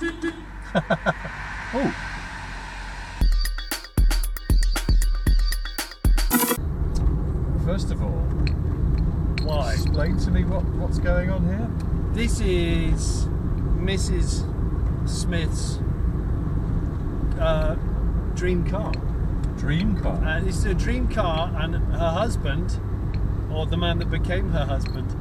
Oh. First of all, Why? explain to me what's going on here. This is Mrs. Smith's dream car. Dream car. This is a dream car, and her husband, or the man that became her husband,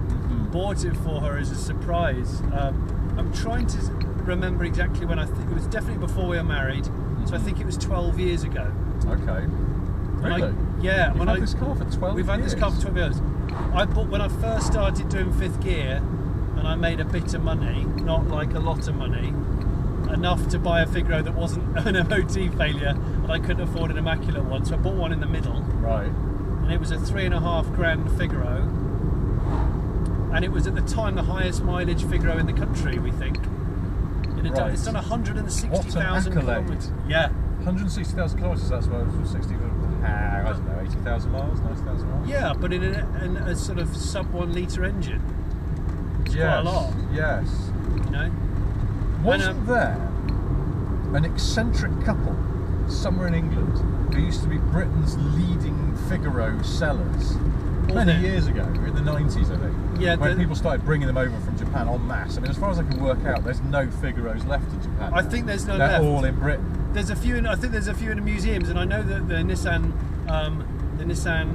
bought it for her as a surprise. I'm trying to remember exactly when. I think it was definitely before we were married, so I think it was 12 years ago. Okay. Really? Yeah. You've had this car for 12 years? We've had this car for 12 years. I bought when I first started doing fifth gear, and I made a bit of money, not like a lot of money, enough to buy a Figaro that wasn't an MOT failure, and I couldn't afford an immaculate one, so I bought one in the middle. Right. And it was a £3,500 Figaro, and it was at the time the highest mileage Figaro in the country, we think. Right. It's done 160,000 What an accolade. kilometres. Yeah. 160,000 kilometres, that's what it was, 60, I don't know, 80,000 miles, 90,000 miles? Yeah, but in a sort of sub 1 litre engine. It's Yes, quite a lot. yes. You know? Wasn't there an eccentric couple somewhere in England who used to be Britain's leading Figaro sellers many years ago, in the 90s, I think? Yeah, when people started bringing them over from Japan en masse. I mean, as far as I can work out, there's no Figaros left in Japan. I think there's none They're left. all in Britain. There's a few. I think there's a few in the museums, and I know that the Nissan,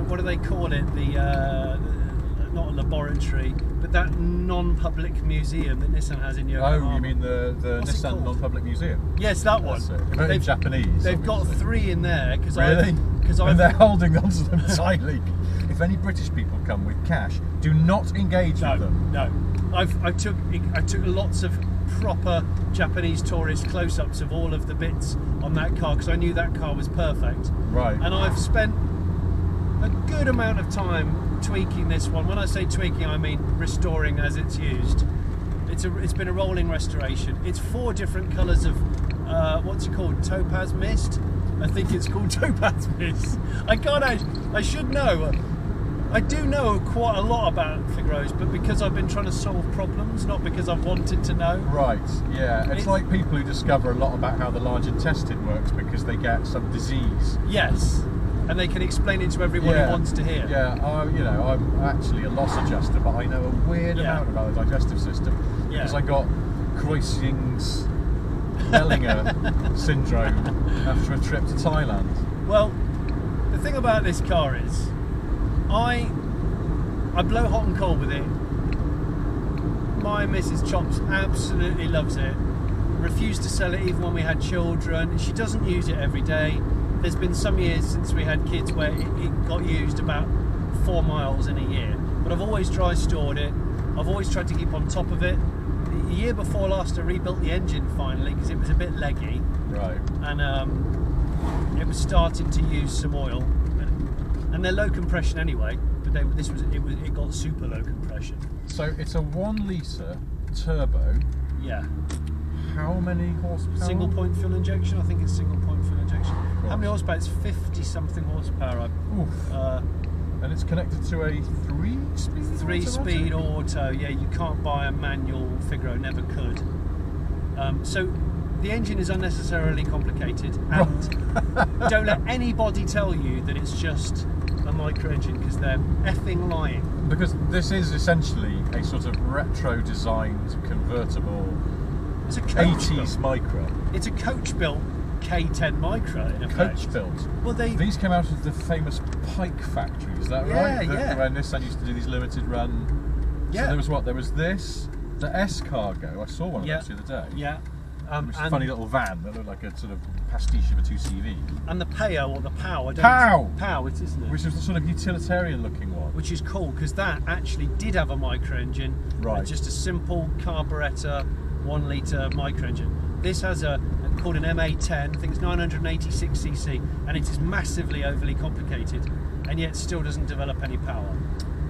what do they call it? Not a laboratory, but that non-public museum that Nissan has in Yokohama. Oh, you mean the What's it Nissan called? Non-Public Museum? Yes, that one. That's it. But in Japanese. They've got obviously. 3 in there because Really? I've they're holding on to them tightly. If any British people come with cash, do not engage with them. No. I took lots of proper Japanese tourist close-ups of all of the bits on that car because I knew that car was perfect. Right. And I've spent a good amount of time tweaking this one. When I say tweaking, I mean restoring as it's used. It's been a rolling restoration. It's 4 different colours of what's it called? Topaz mist. I think it's called Topaz mist. I should know. I do know quite a lot about Figaros, but because I've been trying to solve problems, not because I've wanted to know. Right, yeah. It's like people who discover a lot about how the large intestine works because they get some disease. Yes, and they can explain it to everyone who wants to hear. Yeah, I'm actually a loss adjuster, but I know a weird amount about the digestive system because I got Kreutzing's Bellinger syndrome after a trip to Thailand. Well, the thing about this car is, I blow hot and cold with it. My Mrs. Chops absolutely loves it. Refused to sell it even when we had children. She doesn't use it every day. There's been some years since we had kids where it got used about 4 miles in a year. But I've always dry stored it. I've always tried to keep on top of it. The year before last I rebuilt the engine finally because it was a bit leggy. Right. And it was starting to use some oil. And they're low compression anyway, but it got super low compression. So it's a 1 litre turbo. Yeah. How many horsepower? Single point fuel injection. I think it's single point fuel injection. How many horsepower? It's 50 something horsepower. And it's connected to a 3-speed. 3-speed auto. Yeah, you can't buy a manual Figaro. Never could. So the engine is unnecessarily complicated, and don't let anybody tell you that it's just a micro engine because they're effing lying. Because this is essentially a sort of retro designed convertible. It's a coach 80s built. micro. It's a coach built K10 micro in effect. Coach built. Well, these came out of the famous Pike factory, is that right? Where Nissan used to do these limited run. Yeah. So there was what? There was this, the S Cargo. I saw one of those the other day. Yeah. It was a funny little van that looked like a sort of pastiche of a 2CV. And the Pao, or the POW, POW, isn't it? Which was the sort of utilitarian looking one. Which is cool because that actually did have a micro engine. Right. Just a simple carburettor, 1 litre micro engine. This has called an MA10. I think it's 986cc, and it is massively overly complicated, and yet still doesn't develop any power.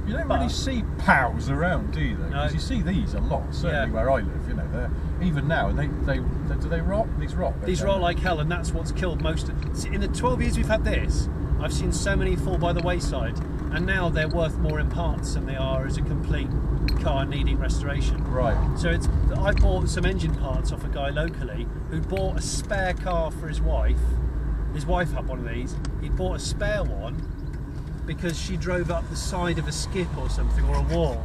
You don't really see POWs around, do you? Though? No. Because you see these a lot, certainly where I live. You know, they're even now, and they do they rot? These rot. These rot like hell, and that's what's killed most of. In the 12 years we've had this, I've seen so many fall by the wayside, and now they're worth more in parts than they are as a complete car needing restoration. Right. So I bought some engine parts off a guy locally who bought a spare car for his wife. His wife had one of these. He bought a spare one because she drove up the side of a skip or something, or a wall,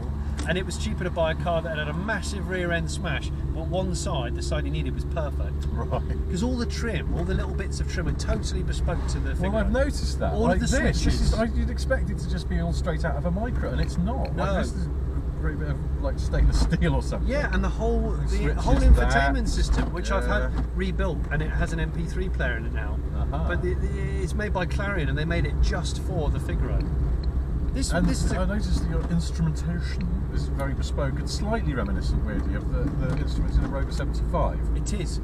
and it was cheaper to buy a car that had a massive rear end smash, but one side, the side he needed, was perfect. Right. Because all the trim, all the little bits of trim, are totally bespoke to the Figaro. Well, I've noticed that. All like of the switches. You'd expect it to just be all straight out of a Micra, and it's not. No. Like, this is a great bit of like stainless steel or something. Yeah, and the whole Switches infotainment that. system, which I've Yeah. had rebuilt, and it has an MP3 player in it now. Uh-huh. But it's made by Clarion, and they made it just for the Figaro. This And is I noticed that your instrumentation is very bespoke and slightly reminiscent, weirdly, of the instruments in a Rover 75. it is.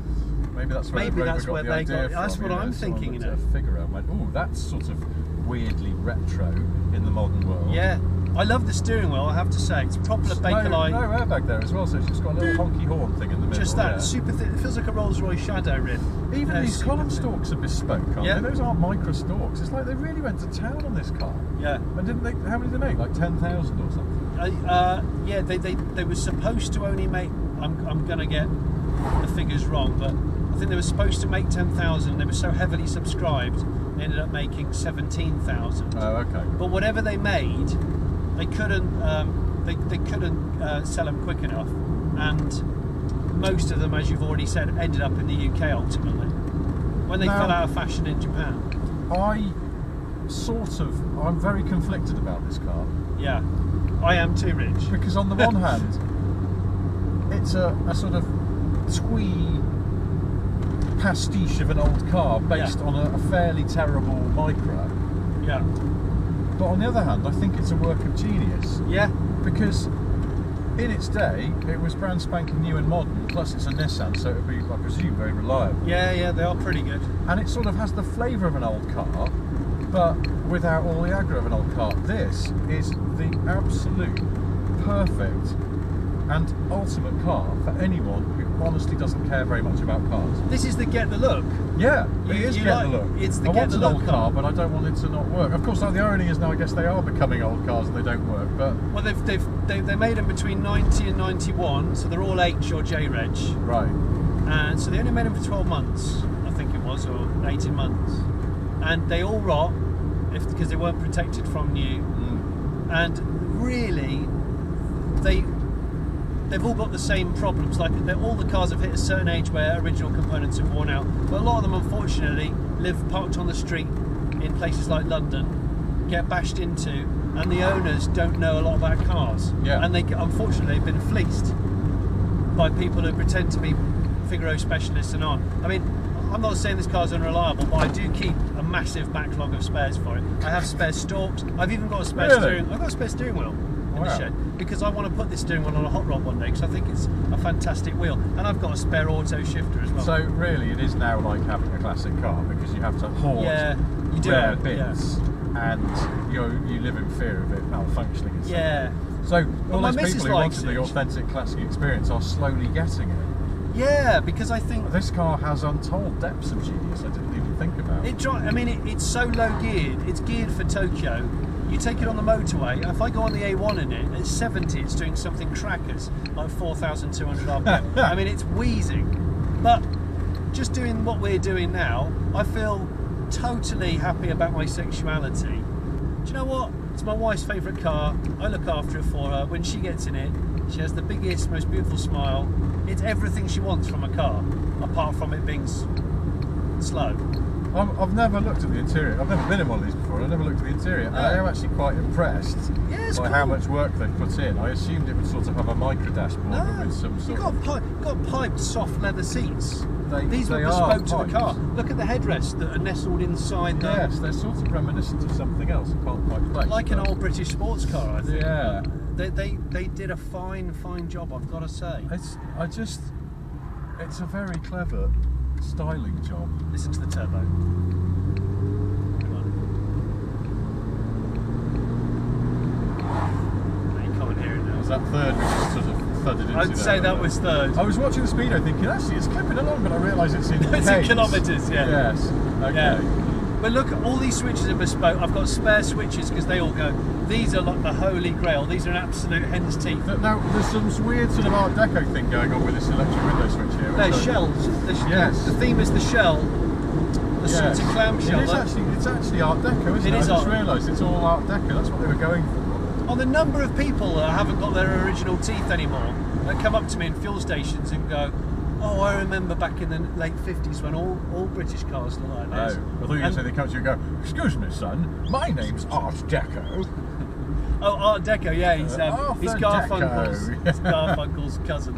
Maybe that's where Maybe Rover that's got where the they idea got. from. That's what I'm thinking, you know. Figaro and went, oh, that's sort of weirdly retro in the modern world. Yeah, I love the steering wheel. I have to say, it's proper Bakelite. No airbag there as well, so it's just got a little honky horn thing in the middle. Just that, yeah. super thin. It feels like a Rolls-Royce Shadow rim. Even these super column thin. stalks are bespoke, aren't Yeah. they? Those aren't micro stalks. It's like they really went to town on this car. Yeah. And didn't they? How many did they make? Like 10,000 or something. Yeah, they were supposed to only make. I'm gonna get the figures wrong, but I think they were supposed to make 10,000. They were so heavily subscribed, they ended up making 17,000. Oh, okay. But whatever they made, they couldn't. They couldn't sell them quick enough, and most of them, as you've already said, ended up in the UK ultimately when they Now- fell out of fashion in Japan. I'm very conflicted about this car. Yeah, I am too, Rich. Because on the one hand, it's a sort of twee pastiche of an old car based Yeah. on a fairly terrible Micra. Yeah, But on the other hand, I think it's a work of genius. yeah, Because in its day, it was brand spanking new and modern, plus it's a Nissan, so it would be, I presume, very reliable. yeah. They are pretty good. And it sort of has the flavour of an old car, but without all the aggro of an old car. This is the absolute perfect and ultimate car for anyone who honestly doesn't care very much about cars. This is the get the look. Yeah, it You- is you get like- the look. it's the I get want the an look old car. car, but I don't want it to not work. Of course, the irony is now I guess they are becoming old cars and they don't work, but Well, they made them between 90 and 91, so they're all H or J reg, right. and so they only made them for 12 months, I think it was, or 18 months, and they all rot because they weren't protected from new, and really they've all got the same problems. Like all the cars have hit a certain age where original components have worn out, but a lot of them unfortunately live parked on the street in places like London, get bashed into, and the owners don't know a lot about cars. Yeah. And unfortunately they've been fleeced by people who pretend to be Figaro specialists and on. I mean, I'm not saying this car's unreliable, but I do keep a massive backlog of spares for it. I have spare stalks. I've even got a spare Really? I've got a spare steering wheel in the Wow. shed because I want to put this steering wheel on a hot rod one day because I think it's a fantastic wheel, and I've got a spare auto shifter as well. So really, it is now like having a classic car because you have to hoard yeah, you do. rare Yeah. bits, and you live in fear of it malfunctioning. And stuff. Yeah. So all my those missus people who likes wanted the it. authentic classic experience are slowly getting it. Yeah, because I think This car has untold depths of genius I didn't even think about. it's so low geared. It's geared for Tokyo. You take it on the motorway. If I go on the A1 in it, at 70, it's doing something crackers, like 4,200 RPM. I mean, it's wheezing. But just doing what we're doing now, I feel totally happy about my sexuality. Do you know what? It's my wife's favourite car. I look after it for her. When she gets in it, she has the biggest, most beautiful smile. It's everything she wants from a car, apart from it being slow. I've never looked at the interior. I've never been in one of these before. I've never looked at the interior. And I am actually quite impressed Yeah, it's by cool. how much work they've put in. I assumed it would sort of have a micro dashboard but No, with some sort you've of... got piped soft leather seats. These were they bespoke are to the piped. car. Look at the headrests that are nestled inside the, Yes, they're sort of reminiscent of something else. I can't quite place. like an but- old British sports car, I think. Yeah. They did a fine job, I've got to say. It's a very clever styling job. Listen to the turbo. Come on. No, you can't hear it now. Was that third which just sort of thudded into I'd say that was third. I was watching the speedo thinking, actually, it's clipping along, but I realise it's in It's in k's. kilometres, yeah. Yes. Okay. Yeah. But look, all these switches are bespoke. I've got spare switches because they all go, these are like the holy grail. These are an absolute hen's teeth. Now, there's some weird sort of Art Deco thing going on with this electric window switch here. They're shells. Yes. The theme is the shell. The sort of clamshell. It's actually Art Deco, isn't it? I just realised it's all Art Deco. That's what they were going for. On the number of people that haven't got their original teeth anymore that come up to me in fuel stations and go, oh, I remember back in the late 50s when all British cars looked like this. Oh, I thought you were going to say they come to you and go, excuse me, son, my name's Art Deco. Oh, Art Deco, yeah, he's Garfunkel's, Deco. it's Garfunkel's cousin.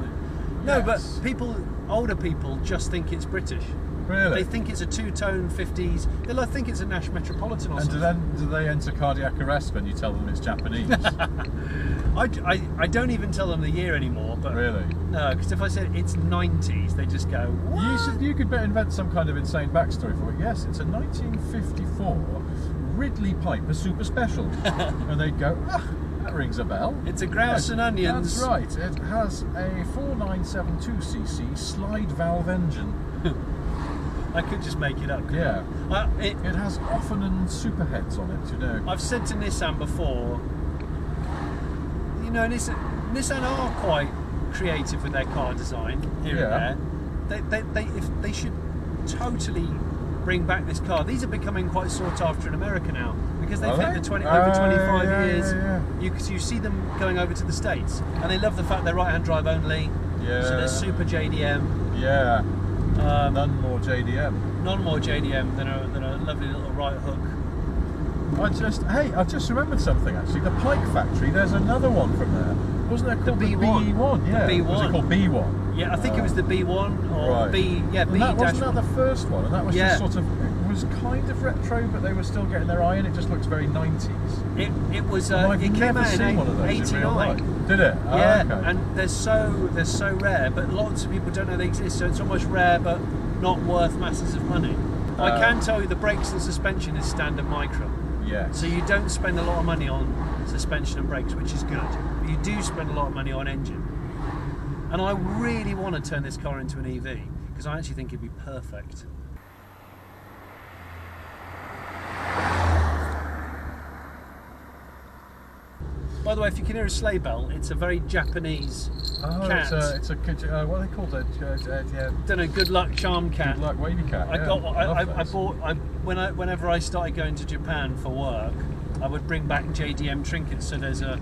No, Yes. but older people just think it's British. Really? They think it's a two-tone 50s. They think it's a Nash Metropolitan or something. And do they enter cardiac arrest when you tell them it's Japanese? I don't even tell them the year anymore. But Really? No, because if I said it's 90s, they just go, what? You could invent some kind of insane backstory for it. Yes, it's a 1954 Ridley Piper Super Special. And they'd go, that rings a bell. It's a grouse and onions. That's right. It has a 4972cc slide valve engine. I could just make it up. Yeah. It has Offenen superheads on it, you know. I've said to Nissan before, you know, Nissan are quite creative with their car design here and there. If they should totally bring back this car. These are becoming quite sought after in America now because they've hit the 25 years. You see them going over to the States, and they love the fact they're right-hand drive only. Yeah. So they're super JDM. Yeah. None more JDM. None more JDM than a lovely little right hook. I just remembered something actually. The Pike factory, there's another one from there. Wasn't there called the B1? Yeah. The B1. Was it called B1? Yeah, I think it was the B1 or B. Yeah, and B. Wasn't that the first one? And that was just sort of. It was kind of retro, but they were still getting their eye in. It just looks very 90s. It was. I've it came never out seen in one of those in real life. 89. Did it? Yeah, okay. and they're so rare, but lots of people don't know they exist. So it's almost rare, but not worth masses of money. I can tell you the brakes and suspension is standard micro. Yeah. So you don't spend a lot of money on suspension and brakes, which is good. But you do spend a lot of money on engine. And I really want to turn this car into an EV because I actually think it'd be perfect. By the way, if you can hear a sleigh bell, it's a very Japanese cat. It's a what are they called? Don't know. Good luck charm cat. Good luck wavy cat. Whenever I started going to Japan for work, I would bring back JDM trinkets. So there's a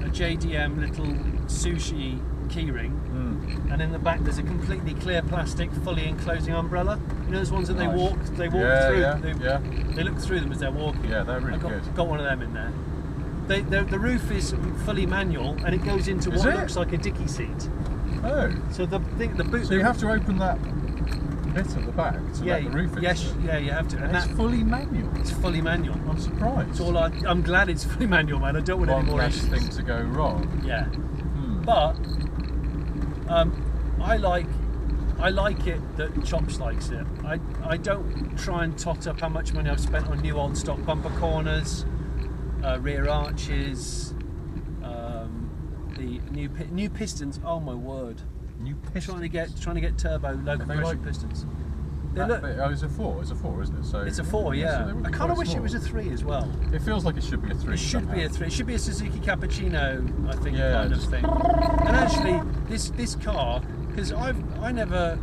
JDM little sushi keyring, and in the back there's a completely clear plastic, fully enclosing umbrella. You know those ones that they walk through. They look through them as they're walking. Yeah, they're really good. Got one of them in there. The roof is fully manual, and it goes into what looks like a dicky seat. Oh. So the boot. So you have to open that bit at the back to let the roof in. Yes, yeah, you have to. And it's fully manual. It's fully manual. I'm surprised. I'm glad it's fully manual, man. I don't want any more issues. One less thing to go wrong. Yeah. But I like it that Chops likes it. I don't try and tot up how much money I've spent on new old stock bumper corners, rear arches, the new pistons. Oh my word! New pistons. Trying to get turbo low compression pistons. It's a 4. It's a 4, isn't it? So it's a 4, yeah. So I kind of wish it was a 3 as well. It feels like it should be a 3. It should be a 3. It should be a Suzuki Cappuccino, I think, kind of thing. And actually, this car, because I never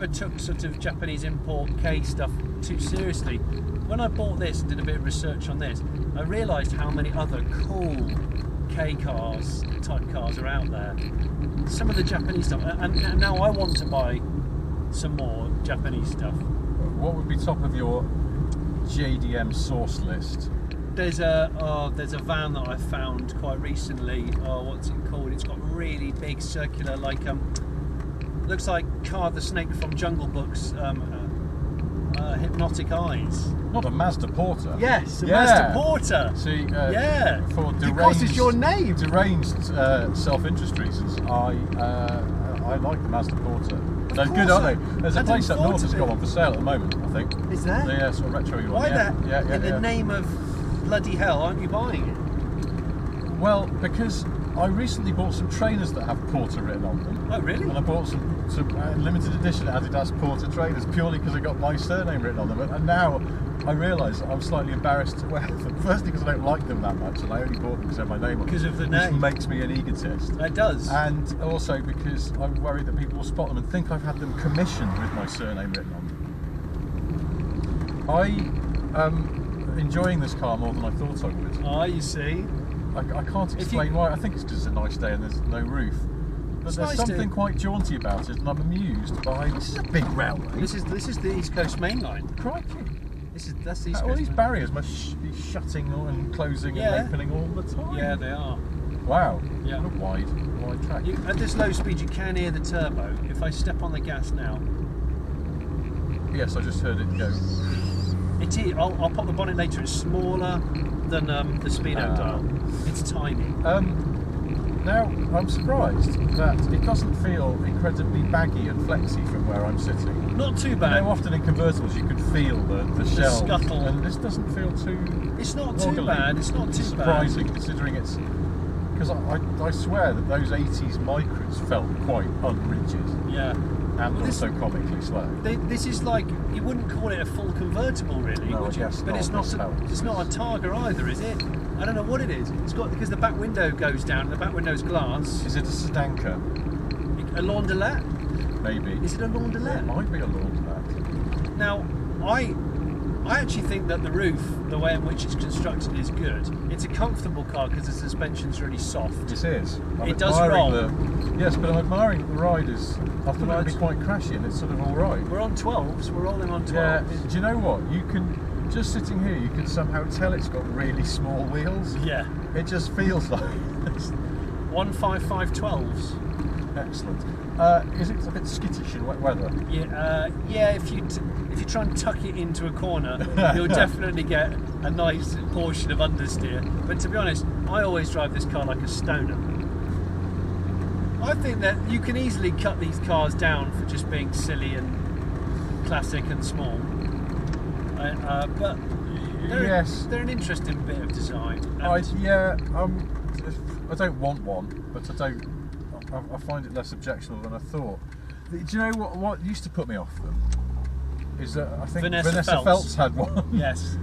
took sort of Japanese import K stuff too seriously. When I bought this and did a bit of research on this, I realised how many other cool K cars, type cars are out there. Some of the Japanese stuff, and now I want to buy some more Japanese stuff. What would be top of your JDM source list? There's a van that I found quite recently. What's it called? It's got really big circular, like looks like Car the Snake from Jungle Book's hypnotic eyes. Not a Mazda Porter. Yes, a Mazda Porter. See, for deranged, it's your name. Deranged self-interest reasons, I like the Mazda Porter. They're good, aren't they? There's a place up north that's got one for sale at the moment, I think. Is there? Yeah, sort of retro one. Why that? Yeah, in the name of bloody hell, aren't you buying it? Well, because I recently bought some trainers that have Porter written on them. Oh, really? And I bought some limited edition Adidas Porter trainers purely because I got my surname written on them. And now I realise I'm slightly embarrassed to wear them. Firstly, because I don't like them that much, and I only bought them because they have my name on them. Because of the name. Which makes me an egotist. It does. And also because I'm worried that people will spot them and think I've had them commissioned with my surname written on them. I am enjoying this car more than I thought I would. Ah, you see. I can't explain why. I think it's just a nice day and there's no roof. But there's something quite jaunty about it, and I'm amused by. This is a big railway. This is the East Coast Main Line. Crikey! That's the East Coast. All these barriers must be shutting and closing and opening all the time. Yeah, they are. Wow. Yeah. What a wide track. At this low speed, you can hear the turbo. If I step on the gas now. Yes, I just heard it go. It is. I'll pop the bonnet later. It's smaller than the speedo dial. It's tiny. Now, I'm surprised that it doesn't feel incredibly baggy and flexy from where I'm sitting. Not too bad. You know, often in convertibles you could feel the shell. Scuttle. And this doesn't feel too... It's not too bad. It's not too surprising, bad. Considering it's... Because I swear that those 80s Micras felt quite unrigid. Yeah. And also comically slow. This is like, you wouldn't call it a full convertible really, No, would you? But it's not a Targa either, is it? I don't know what it is. It's got, because the back window goes down and the back window's glass. Is it a sedanka? A launderette? Maybe. Is it a launderette? It might be a launderette. Now, I actually think that the roof, the way in which it's constructed, is good. It's a comfortable car because the suspension's really soft. It is. It does roll. Yes, but I'm admiring that the ride is often going to be quite crashy and it's sort of all right. We're on 12s. We're rolling on 12s. Yeah. Do you know what? You can, just sitting here, you can somehow tell it's got really small wheels. Yeah. It just feels like 155 12s. Excellent. Is it a bit skittish in wet weather? Yeah. If you try and tuck it into a corner, you'll definitely get a nice portion of understeer. But to be honest, I always drive this car like a stoner. I think that you can easily cut these cars down for just being silly and classic and small. But they're an interesting bit of design. I don't want one, but I find it less objectionable than I thought. Do you know what used to put me off them? Is that I think Vanessa Feltz had one. Yes.